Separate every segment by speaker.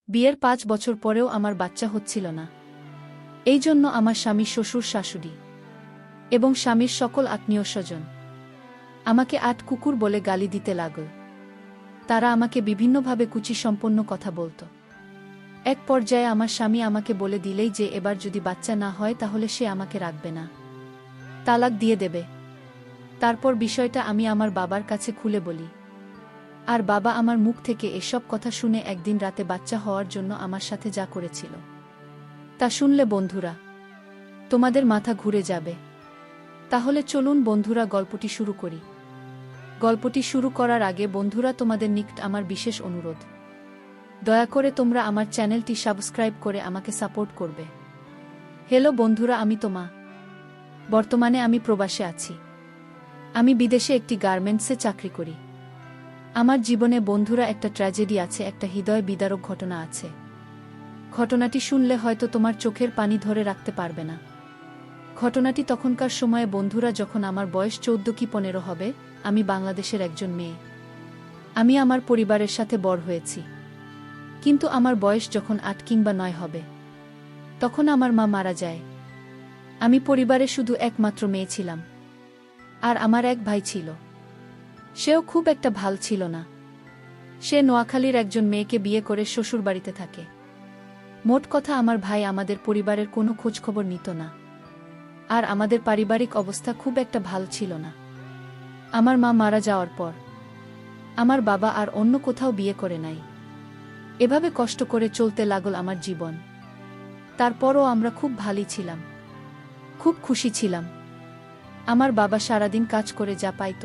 Speaker 1: বিয়ের ৫ বছর পরেও আমার বাচ্চা হচ্ছিল না। এই জন্য আমার স্বামী, শ্বশুর, শাশুড়ি এবং স্বামীর সকল আত্মীয় স্বজন আমাকে আট কুকুর বলে গালি দিতে লাগল। তারা আমাকে বিভিন্নভাবে কুচিসম্পন্ন কথা বলত। এক পর্যায়ে আমার স্বামী আমাকে বলে দিলেই যে এবার যদি বাচ্চা না হয় তাহলে সে আমাকে রাখবে না, তালাক দিয়ে দেবে। তারপর বিষয়টা আমি আমার বাবার কাছে খুলে বলি, আর বাবা আমার মুখ থেকে এসব কথা শুনে একদিন রাতে বাচ্চা হওয়ার জন্য আমার সাথে যা করেছিল তা শুনলে বন্ধুরা তোমাদের মাথা ঘুরে যাবে। তাহলে চলুন বন্ধুরা গল্পটি শুরু করি। গল্পটি শুরু করার আগে বন্ধুরা তোমাদের নিকট আমার বিশেষ অনুরোধ, দয়া করে তোমরা আমার চ্যানেলটি সাবস্ক্রাইব করে আমাকে সাপোর্ট করবে। হ্যালো বন্ধুরা, আমি তোমা। বর্তমানে আমি প্রবাসে আছি। আমি বিদেশে একটি গার্মেন্টসে চাকরি করি। আমার জীবনে বন্ধুরা একটা ট্র্যাজেডি আছে, একটা হৃদয় বিদারক ঘটনা আছে। ঘটনাটি শুনলে হয়তো তোমার চোখের পানি ধরে রাখতে পারবে না। ঘটনাটি তখনকার সময়ে বন্ধুরা, যখন আমার বয়স 14 কি 15 হবে। আমি বাংলাদেশের একজন মেয়ে। আমি আমার পরিবারের সাথে বড় হয়েছি, কিন্তু আমার বয়স যখন 8 কিংবা 9 হবে তখন আমার মা মারা যায়। আমি পরিবারে শুধু একমাত্র মেয়ে ছিলাম, আর আমার এক ভাই ছিল। সেও খুব একটা ভাল ছিল না। সে নোয়াখালীর একজন মেয়েকে বিয়ে করে শ্বশুরবাড়িতে থাকে। মোট কথা, আমার ভাই আমাদের পরিবারের কোনো খোঁজখবর নিত না, আর আমাদের পারিবারিক অবস্থা খুব একটা ভালো ছিল না। আমার মা মারা যাওয়ার পর আমার বাবা আর অন্য কোথাও বিয়ে করে নাই। এভাবে কষ্ট করে চলতে লাগল আমার জীবন। তারপরও আমরা খুব ভালোই ছিলাম, খুব খুশি ছিলাম। আমার বাবা সারাদিন কাজ করে যা পাইত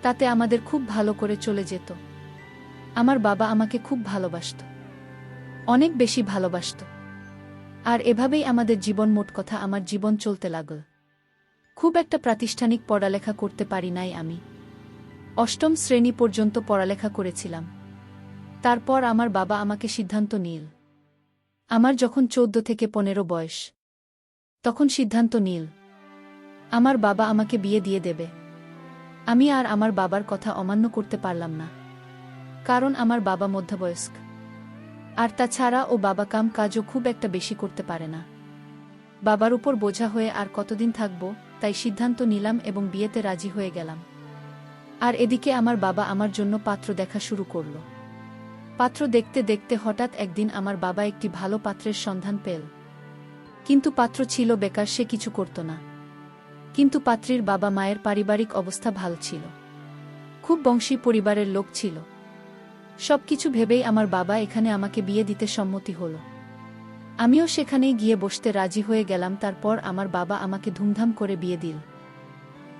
Speaker 1: তাতে আমাদের খুব ভালো করে চলে যেত। আমার বাবা আমাকে খুব ভালোবাসত, অনেক বেশি ভালোবাসত। আর এভাবেই আমাদের জীবন, মোট কথা আমার জীবন চলতে লাগল। খুব একটা প্রাতিষ্ঠানিক পড়ালেখা করতে পারি নাই আমি। 8ম শ্রেণী পর্যন্ত পড়ালেখা করেছিলাম। তারপর আমার বাবা আমাকে সিদ্ধান্ত নিল, আমার যখন 14 থেকে 15 বয়স, তখন সিদ্ধান্ত নিল আমার বাবা আমাকে বিয়ে দিয়ে দেবে। আমি আর আমার বাবার কথা অমান্য করতে পারলাম না, কারণ আমার বাবা মধ্যবয়স্ক, আর তাছাড়া ও বাবা কাম কাজও খুব একটা বেশি করতে পারে না। বাবার উপর বোঝা হয়ে আর কতদিন থাকব, তাই সিদ্ধান্ত নিলাম এবং বিয়েতে রাজি হয়ে গেলাম। আর এদিকে আমার বাবা আমার জন্য পাত্র দেখা শুরু করল। পাত্র দেখতে দেখতে হঠাৎ একদিন আমার বাবা একটি ভালো পাত্রের সন্ধান পেল। কিন্তু পাত্র ছিল বেকার, সে কিছু করত না। কিন্তু পাত্রীর বাবা মায়ের পারিবারিক অবস্থা ভালো ছিল, খুব বংশী পরিবারের লোক ছিল। সবকিছু ভেবেই আমার বাবা এখানে আমাকে বিয়ে দিতে সম্মতি হল। আমিও সেখানেই গিয়ে বসতে রাজি হয়ে গেলাম। তারপর আমার বাবা আমাকে ধুমধাম করে বিয়ে দিল।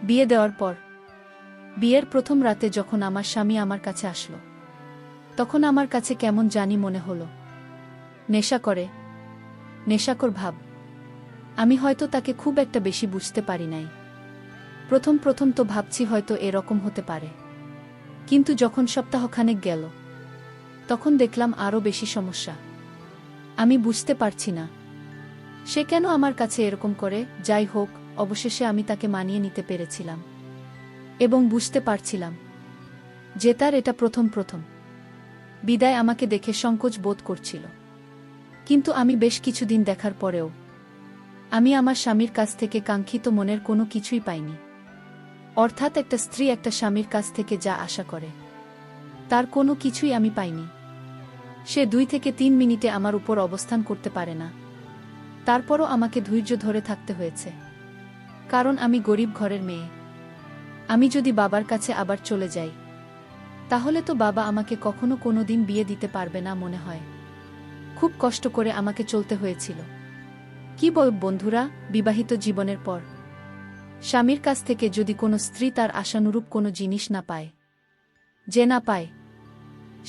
Speaker 1: বিয়ে দেওয়ার পর বিয়ের প্রথম রাতে যখন আমার স্বামী আমার কাছে আসলো, তখন আমার কাছে কেমন জানি মনে হলো নেশা করে, নেশাকর ভাব। আমি হয়তো তাকে খুব একটা বেশি বুঝতে পারি নাই। প্রথম প্রথম তো ভাবছি হয়তো এরকম হতে পারে, কিন্তু যখন সপ্তাহখানেক গেল তখন দেখলাম আরও বেশি সমস্যা। আমি বুঝতে পারছি না সে কেন আমার কাছে এরকম করে। যাই হোক, অবশেষে আমি তাকে মানিয়ে নিতে পেরেছিলাম এবং বুঝতে পারছিলাম যে তার এটা প্রথম প্রথম। বিদায় আমাকে দেখে সংকোচ বোধ করছিল, কিন্তু আমি বেশ কিছুদিন দেখার পরেও আমি আমার স্বামীর কাছ থেকে কাঙ্ক্ষিত মনের কোনো কিছুই পাইনি। অর্থাৎ একটা স্ত্রী একটা স্বামীর কাছ থেকে যা আশা করে তার কোনো কিছুই আমি পাইনি। সে 2 থেকে 3 মিনিটে আমার উপর অবস্থান করতে পারে না। তারপরও আমাকে ধৈর্য ধরে থাকতে হয়েছে, কারণ আমি গরিব ঘরের মেয়ে। আমি যদি বাবার কাছে আবার চলে যাই তাহলে তো বাবা আমাকে কখনো কোনোদিন বিয়ে দিতে পারবে না মনে হয়। খুব কষ্ট করে আমাকে চলতে হয়েছিল। কি বল বন্ধুরা, বিবাহিত জীবনের পর স্বামীর কাছ থেকে যদি কোনো স্ত্রী তার আশানুরূপ কোনো জিনিস না পায়, যে না পায়,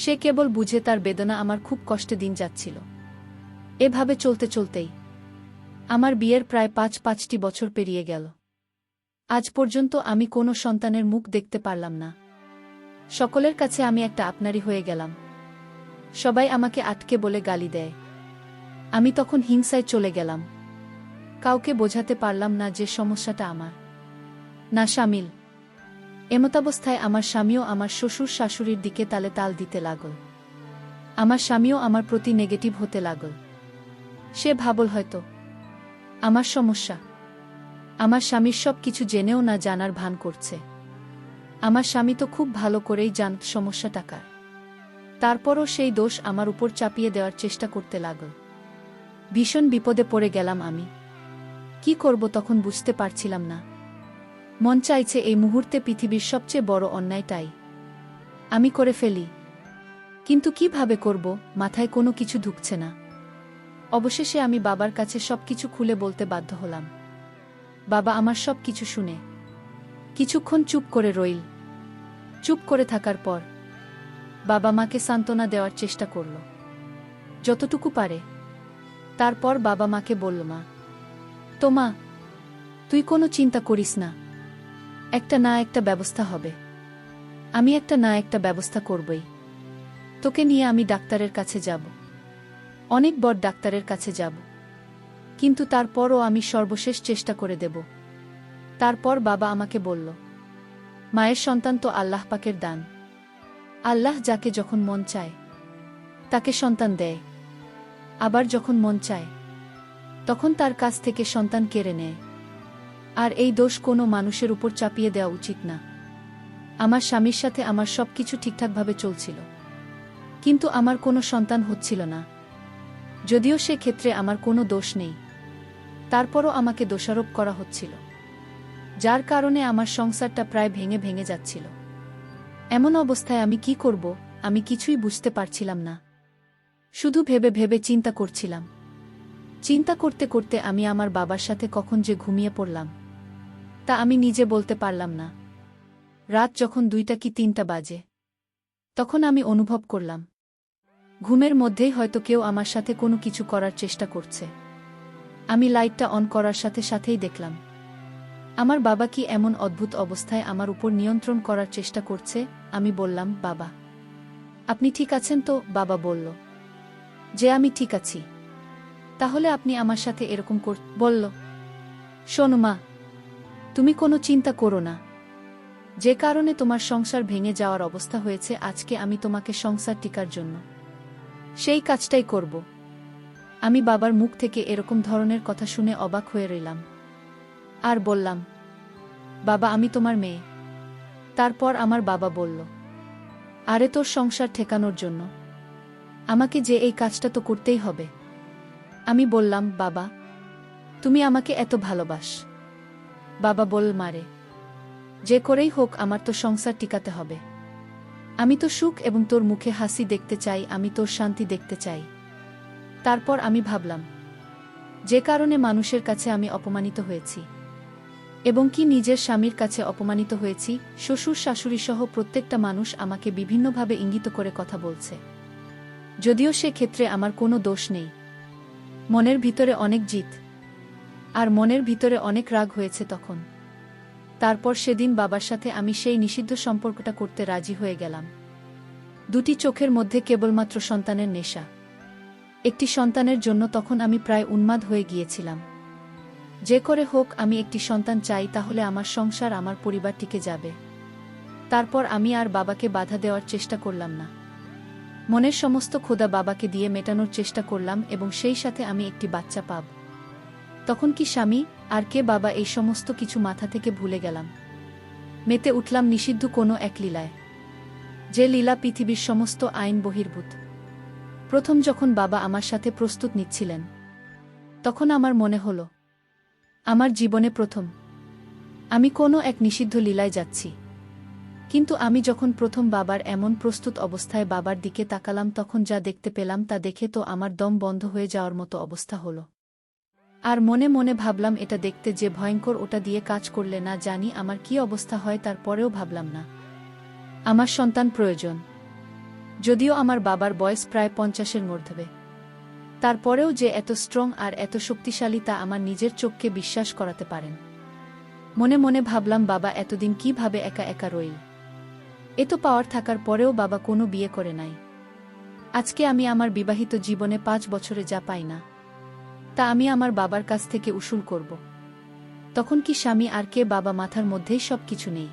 Speaker 1: সে কেবল বুঝে তার বেদনা। আমার খুব কষ্টে দিন যাচ্ছিল। এভাবে চলতে চলতেই আমার বিয়ের প্রায় 5টি বছর পেরিয়ে গেল। আজ পর্যন্ত আমি কোনো সন্তানের মুখ দেখতে পারলাম না। সকলের কাছে আমি একটা আপনারই হয়ে গেলাম। সবাই আমাকে আটকে বলে গালি দেয়। আমি তখন হিংসায় চলে গেলাম। কাউকে বোঝাতে পারলাম না যে সমস্যাটা আমার না স্বামীর। এমতাবস্থায় আমার স্বামীও আমার শ্বশুর শাশুড়ির দিকে তালে তাল দিতে লাগল। আমার স্বামীও আমার প্রতি নেগেটিভ হতে লাগল। সে ভাবল হয়তো আমার সমস্যা। আমার স্বামীর সব কিছু জেনেও না জানার ভান করছে। আমার স্বামী তো খুব ভালো করেই জানত সমস্যা টাকার। তারপরও সেই দোষ আমার উপর চাপিয়ে দেওয়ার চেষ্টা করতে লাগল। ভীষণ বিপদে পড়ে গেলাম আমি। কি করব তখন বুঝতে পারছিলাম না। মন চাইছে এই মুহূর্তে পৃথিবীর সবচেয়ে বড় অন্যায়টাই আমি করে ফেলি, কিন্তু কিভাবে করব মাথায় কোনো কিছু ঢুকছে না। অবশেষে আমি বাবার কাছে সবকিছু খুলে বলতে বাধ্য হলাম। বাবা আমার সব কিছু শুনে কিছুক্ষণ চুপ করে রইল। চুপ করে থাকার পর বাবা মাকে সান্ত্বনা দেওয়ার চেষ্টা করল যতটুকু পারে। তারপর বাবা মাকে বলল, মা, তো মা, তুই কোনো চিন্তা করিস না, একটা না একটা ব্যবস্থা হবে। আমি একটা না একটা ব্যবস্থা করবই। তোকে নিয়ে আমি ডাক্তারের কাছে যাব, অনেক বড় ডাক্তারের কাছে যাব, কিন্তু তারপরও আমি সর্বশেষ চেষ্টা করে দেব। তারপর বাবা আমাকে বলল, মায়ের সন্তান তো আল্লাহ পাকের দান। আল্লাহ যাকে যখন মন চায় তাকে সন্তান দেয়, আবার যখন মন চায় তখন তার কাছ থেকে সন্তান কেড়ে নেয়। আর এই দোষ কোনো মানুষের উপর চাপিয়ে দেওয়া উচিত না। আমার স্বামীর সাথে আমার সবকিছু ঠিকঠাকভাবে চলছিল, কিন্তু আমার কোনো সন্তান হচ্ছিল না। যদিও সে ক্ষেত্রে আমার কোনো দোষ নেই, তারপরও আমাকে দোষারোপ করা হচ্ছিল, যার কারণে আমার সংসারটা প্রায় ভেঙে ভেঙে যাচ্ছিল। এমন অবস্থায় আমি কি করব আমি কিছুই বুঝতে পারছিলাম না। শুধু ভেবে ভেবে চিন্তা করছিলাম। চিন্তা করতে করতে আমি আমার বাবার সাথে কখন যে ঘুমিয়ে পড়লাম তা আমি নিজে বলতে পারলাম না। রাত যখন 2টা কি 3টা বাজে, তখন আমি অনুভব করলাম ঘুমের মধ্যেই হয়তো কেউ আমার সাথে কোনো কিছু করার চেষ্টা করছে। আমি লাইটটা অন করার সাথে সাথেই দেখলাম আমার বাবা কি এমন অদ্ভুত অবস্থায় আমার উপর নিয়ন্ত্রণ করার চেষ্টা করছে। আমি বললাম, বাবা, আপনি ঠিক আছেন তো? বাবা বলল যে আমি ঠিক আছি। তাহলে আপনি আমার সাথে এরকম বলল, শোনো মা, তুমি কোনো চিন্তা করো না। যে কারণে তোমার সংসার ভেঙে যাওয়ার অবস্থা হয়েছে, আজকে আমি তোমাকে সংসার টিকার জন্য সেই কাজটাই করব। আমি বাবার মুখ থেকে এরকম ধরনের কথা শুনে অবাক হয়ে রইলাম আর বললাম, বাবা, আমি তোমার মেয়ে। তারপর আমার বাবা বলল, আরে তোর সংসার ঠেকানোর জন্য আমাকে যে এই কাজটা তো করতেই হবে। আমি বললাম, বাবা, তুমি আমাকে এত ভালোবাস। বাবা বলল, মারে, যে করেই হোক আমার তো সংসার টিকাতে হবে। আমি তো সুখ এবং তোর মুখে হাসি দেখতে চাই, আমি তোর শান্তি দেখতে চাই। তারপর আমি ভাবলাম, যে কারণে মানুষের কাছে আমি অপমানিত হয়েছি এবং কি নিজের স্বামীর কাছে অপমানিত হয়েছি, শ্বশুর শাশুড়ি সহ প্রত্যেকটা মানুষ আমাকে বিভিন্নভাবে ইঙ্গিত করে কথা বলছে, যদিও সে ক্ষেত্রে আমার কোনো দোষ নেই। মনের ভিতরে অনেক জিত আর মনের ভিতরে অনেক রাগ হয়েছে তখন। তারপর সেদিন বাবার সাথে আমি সেই নিষিদ্ধ সম্পর্কটা করতে রাজি হয়ে গেলাম। 2টি চোখের মধ্যে কেবলমাত্র সন্তানের নেশা। একটি সন্তানের জন্য তখন আমি প্রায় উন্মাদ হয়ে গিয়েছিলাম। যে করে হোক আমি একটি সন্তান চাই, তাহলে আমার সংসার, আমার পরিবার টিকে যাবে। তারপর আমি আর বাবাকে বাধা দেওয়ার চেষ্টা করলাম না। মনের সমস্ত ক্ষুধা বাবাকে দিয়ে মেটানোর চেষ্টা করলাম এবং সেই সাথে আমি একটি বাচ্চা পাব। তখন কি স্বামী আর কে বাবা, এই সমস্ত কিছু মাথা থেকে ভুলে গেলাম। মেতে উঠলাম নিষিদ্ধ কোনো এক লীলায়, যে লীলা পৃথিবীর সমস্ত আইন বহির্ভূত। প্রথম যখন বাবা আমার সাথে প্রস্তুত নিচ্ছিলেন, তখন আমার মনে হলো আমার জীবনে প্রথম আমি কোনো এক নিষিদ্ধ লীলায় যাচ্ছি। কিন্তু আমি যখন প্রথম বাবার এমন প্রস্তুত অবস্থায় বাবার দিকে তাকালাম, তখন যা দেখতে পেলাম তা দেখে তো আমার দম বন্ধ হয়ে যাওয়ার মতো অবস্থা হলো। আর মনে মনে ভাবলাম, এটা দেখতে যে ভয়ঙ্কর, ওটা দিয়ে কাজ করলে না জানি আমার কি অবস্থা হয়। তারপরেও ভাবলাম না, আমার সন্তান প্রয়োজন। যদিও আমার বাবার বয়স প্রায় 50-এর মধ্যে, তারপরেও যে এত স্ট্রং আর এত শক্তিশালী তা আমার নিজের চোখকে বিশ্বাস করাতে পারেন। মনে মনে ভাবলাম, বাবা এতদিন কিভাবে একা একা রইল। এত পাওয়ার থাকার পরেও বাবা কোনো বিয়ে করে নাই। আজকে আমি আমার বিবাহিত জীবনে 5 বছরে যা পাই না, তা আমি আমার বাবার কাছ থেকে উসুল করব। তখন কি স্বামী আর কে, বাবা মাথার মধ্যেই সব কিছু নেই।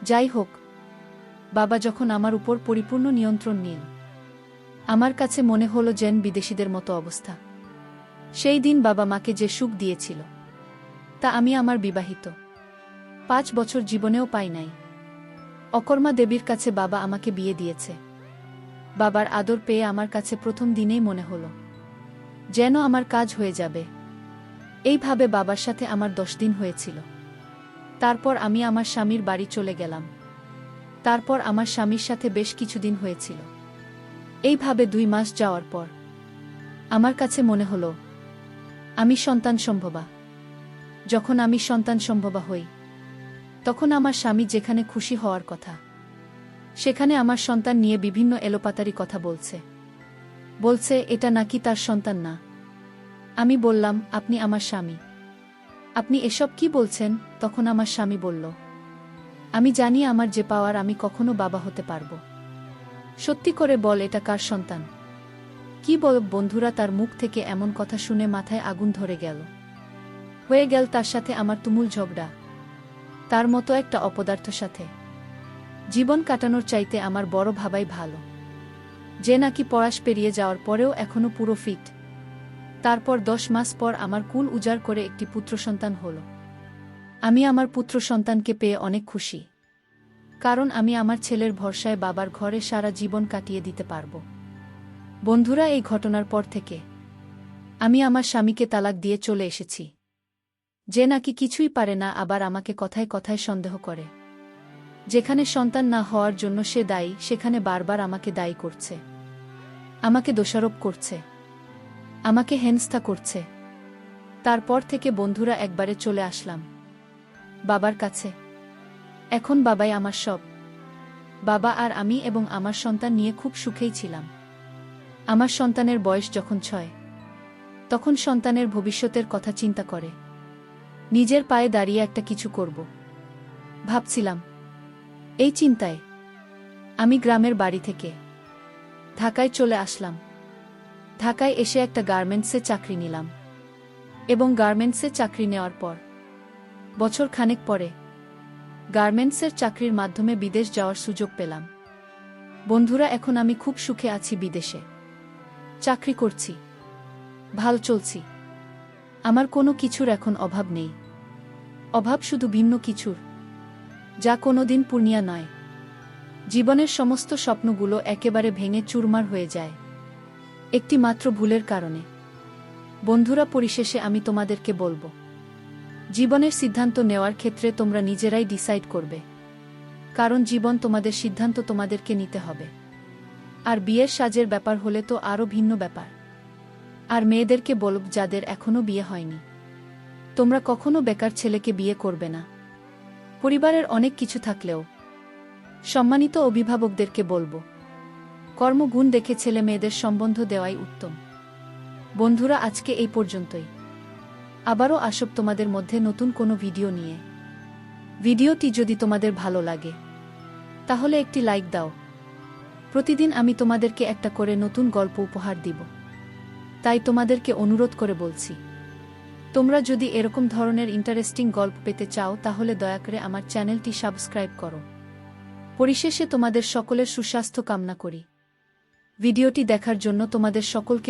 Speaker 1: যাই হোক, বাবা যখন আমার উপর পরিপূর্ণ নিয়ন্ত্রণ নিল, আমার কাছে মনে হলো যেন বিদেশিদের মতো অবস্থা। সেই দিন বাবা মাকে যে সুখ দিয়েছিল তা আমি আমার বিবাহিত 5 বছর জীবনেও পাই নাই। অকর্মা দেবীর কাছে বাবা আমাকে বিয়ে দিয়েছে। বাবার আদর পেয়ে আমার কাছে প্রথম দিনেই মনে হলো যেন আমার কাজ হয়ে যাবে। এইভাবে বাবার সাথে আমার 10 দিন হয়েছিল। তারপর আমি আমার স্বামীর বাড়ি চলে গেলাম। তারপর আমার স্বামীর সাথে বেশ কিছুদিন হয়েছিল। এইভাবে 2 মাস যাওয়ার পর আমার কাছে মনে হলো আমি সন্তান সম্ভবা। যখন আমি সন্তান সম্ভবা হই তখন আমার স্বামী যেখানে খুশি হওয়ার কথা সেখানে আমার সন্তান নিয়ে বিভিন্ন এলোপাতারি কথা বলছে এটা নাকি তার সন্তান না। আমি বললাম, আপনি আমার স্বামী, আপনি এসব কি বলছেন? তখন আমার স্বামী বলল, আমি জানি আমার যে পাওয়ার আমি কখনো বাবা হতে পারব। সত্যি করে বল, এটা কার সন্তান? কি বল? বন্ধুরা, তার মুখ থেকে এমন কথা শুনে মাথায় আগুন ধরে হয়ে গেল তার সাথে আমার তুমুল ঝগড়া। তার মতো একটা অপদার্থ সাথে জীবন কাটানোর চাইতে আমার বড় ভাবাই ভালো, যে নাকি পড়াশ পেরিয়ে যাওয়ার পরেও এখনো পুরো ফিট। তারপর 10 মাস পর আমার কুল উজাড় করে একটি পুত্র সন্তান হল। আমি আমার পুত্র সন্তানকে পেয়ে অনেক খুশি, কারণ আমি আমার ছেলের ভরসায় বাবার ঘরে সারা জীবন কাটিয়ে দিতে পারব। বন্ধুরা, এই ঘটনার পর থেকে আমি আমার স্বামীকে তালাক দিয়ে চলে এসেছি। যে নাকি কিছুই পারে না, আবার আমাকে কথায় কথায় সন্দেহ করে। যেখানে সন্তান না হওয়ার জন্য সে দায়ী, সেখানে বারবার আমাকে দায়ী করছে, আমাকে দোষারোপ করছে, আমাকে হেনস্থা করছে। তারপর থেকে বন্ধুরা একবারে চলে আসলাম বাবার কাছে। এখন বাবাই আমার সব। বাবা আর আমি এবং আমার সন্তান নিয়ে খুব সুখেই ছিলাম। আমার সন্তানের বয়স যখন 6, তখন সন্তানের ভবিষ্যতের কথা চিন্তা করে নিজের পায়ে দাঁড়িয়ে একটা কিছু করব ভাবছিলাম। এই চিন্তায় আমি গ্রামের বাড়ি থেকে ঢাকায় চলে আসলাম। ঢাকায় এসে একটা গার্মেন্টসে চাকরি নিলাম এবং গার্মেন্টসে চাকরি নেওয়ার পর বছর খানেক পরে গার্মেন্টসের চাকরির মাধ্যমে বিদেশ যাওয়ার সুযোগ পেলাম। বন্ধুরা, এখন আমি খুব সুখে আছি, বিদেশে চাকরি করছি, ভালো চলছি। আমার কোনো কিছুর এখন অভাব নেই। অভাব শুধু ভিন্ন কিছুর, যা কোনোদিন পূর্ণিয়া নয়। জীবনের সমস্ত স্বপ্নগুলো একেবারে ভেঙে চুরমার হয়ে যায় একটি মাত্র ভুলের কারণে। বন্ধুরা, পরিশেষে আমি তোমাদেরকে বলবো, জীবনের সিদ্ধান্ত নেওয়ার ক্ষেত্রে তোমরা নিজেরাই ডিসাইড করবে, কারণ জীবন তোমাদের সিদ্ধান্ত তোমাদেরকে নিতে হবে। আর বিয়ের সাজের ব্যাপার হলে তো আরও ভিন্ন ব্যাপার। আর মেয়েদেরকে বলব, যাদের এখনো বিয়ে হয়নি, তোমরা কখনো বেকার ছেলেকে বিয়ে করবে না। পরিবারের অনেক কিছু থাকলেও সম্মানিত অভিভাবকদেরকে বলবো, কর্মগুণ দেখে ছেলে মেয়েদের সম্বন্ধ দেওয়াই উত্তম। বন্ধুরা, আজকে এই পর্যন্তই। আবারও আসব তোমাদের মধ্যে নতুন কোনো ভিডিও নিয়ে। ভিডিওটি যদি তোমাদের ভালো লাগে তাহলে একটি লাইক দাও। প্রতিদিন আমি তোমাদেরকে একটা করে নতুন গল্প উপহার দিব, তাই তোমাদেরকে অনুরোধ করে বলছি, তোমরা যদি এরকম ধরনের ইন্টারেস্টিং গল্প পেতে চাও তাহলে দয়া করে আমার চ্যানেলটি সাবস্ক্রাইব করো। পরিশেষে তোমাদের সকলের সুস্বাস্থ্য কামনা করি। ভিডিওটি দেখার জন্য তোমাদের সকলকে